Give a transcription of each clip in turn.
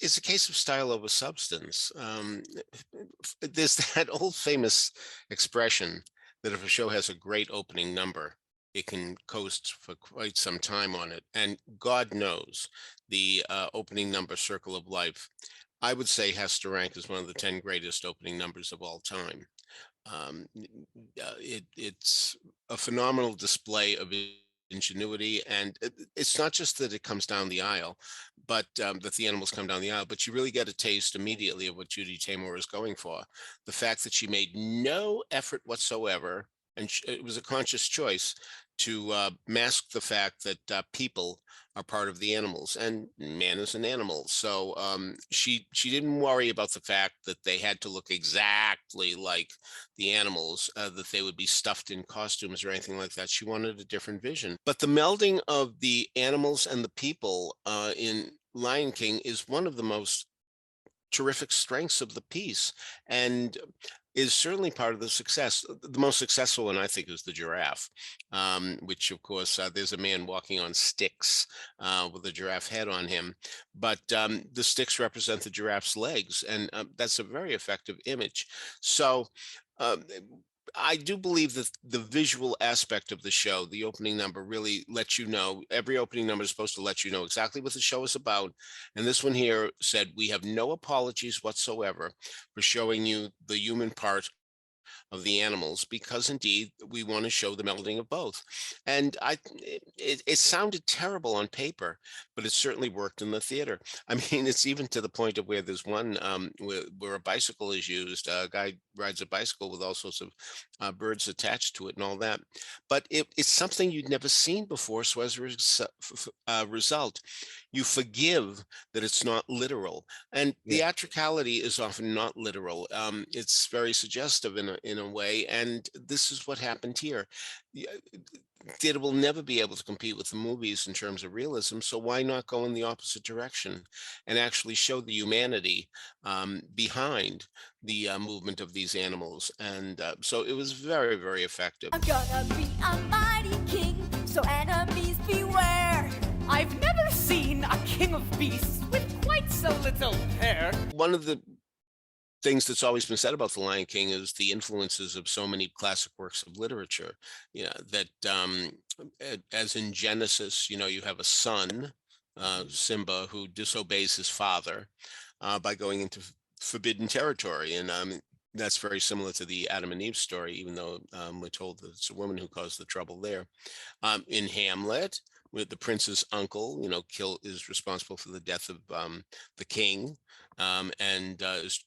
it's a case of style over substance. There's that old famous expression that if a show has a great opening number, it can coast for quite some time on it. And God knows the opening number Circle of Life, I would say, has to rank as one of the 10 greatest opening numbers of all time. It's a phenomenal display of ingenuity, and it's not just that it comes down the aisle, but that the animals come down the aisle, but you really get a taste immediately of what Judy Taymor is going for. The fact that she made no effort whatsoever, and it was a conscious choice to mask the fact that people are part of the animals, and man is an animal. So she didn't worry about the fact that they had to look exactly like the animals, that they would be stuffed in costumes or anything like that. She wanted a different vision. But the melding of the animals and the people in Lion King is one of the most terrific strengths of the piece, and is certainly part of the success. The most successful one, I think, is the giraffe, which, of course, there's a man walking on sticks with a giraffe head on him, but the sticks represent the giraffe's legs, and that's a very effective image. So uh, I do believe that the visual aspect of the show, the opening number, really lets you know. Every opening number is supposed to let you know exactly what the show is about. And this one here said, "We have no apologies whatsoever for showing you the human part of the animals, because indeed we want to show the melding of both." And it sounded terrible on paper, but it certainly worked in the theater. I mean, it's even to the point of where there's one where a bicycle is used. A guy rides a bicycle with all sorts of birds attached to it and all that. But it's something you'd never seen before. So as a result, you forgive that it's not literal. And Yeah. theatricality is often not literal. It's very suggestive in a way, and this is what happened here. Y- Theater will never be able to compete with the movies in terms of realism, so why not go in the opposite direction and actually show the humanity behind the movement of these animals? And so it was very, very effective. I'm gonna be a mighty king, so enemies beware. I've never seen a king of beasts with quite so little hair. One of the things that's always been said about the Lion King is the influences of so many classic works of literature. That as in Genesis, you have a son, Simba, who disobeys his father by going into forbidden territory, and that's very similar to the Adam and Eve story, even though we're told that it's a woman who caused the trouble there. In Hamlet, with the prince's uncle, is responsible for the death of the king, and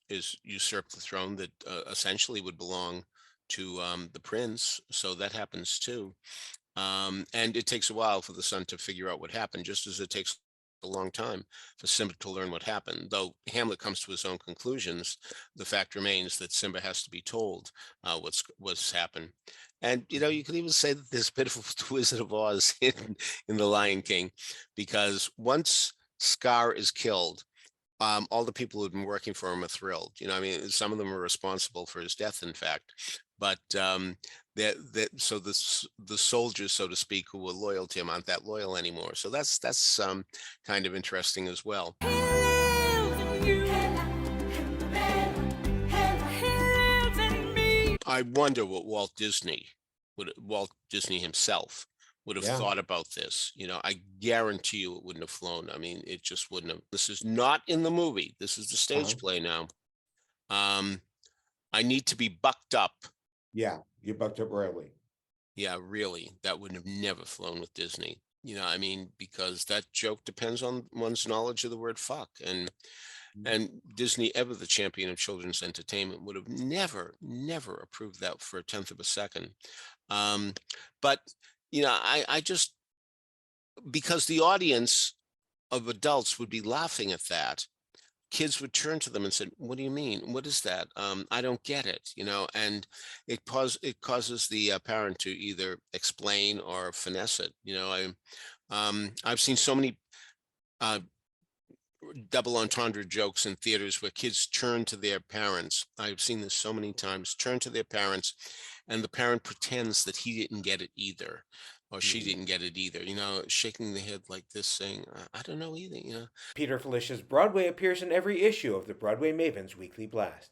is usurped the throne that essentially would belong to the prince. So that happens too. And it takes a while for the son to figure out what happened, just as it takes a long time for Simba to learn what happened. Though Hamlet comes to his own conclusions, the fact remains that Simba has to be told what's happened. And you could even say that there's a bit of the Wizard of Oz in the Lion King, because once Scar is killed, all the people who've been working for him are thrilled. I mean, some of them are responsible for his death, in fact. But so the soldiers, so to speak, who were loyal to him aren't that loyal anymore. So that's kind of interesting as well. He lives in you. He lives in me. I wonder what Walt Disney himself would have Yeah. thought about this. I guarantee you it wouldn't have flown. I mean, it just wouldn't have. This is not in the movie. This is the Uh-huh. stage play now. Um, I need to be bucked up. Yeah. You bucked up early. Yeah, really, that would have never flown with Disney. I mean, because that joke depends on one's knowledge of the word fuck. And Disney, ever the champion of children's entertainment, would have never approved that for a tenth of a second. But I just, because the audience of adults would be laughing at that, kids would turn to them and said, "What do you mean? What is that? I don't get it." And it causes the parent to either explain or finesse it. I've seen so many uh, double entendre jokes in theaters where kids turn to their parents. I've seen this so many times. Turn to their parents, and the parent pretends that he didn't get it either. or she didn't get it either. Shaking the head like this, saying, I don't know either. Peter Felicia's Broadway appears in every issue of the Broadway Maven's Weekly Blast.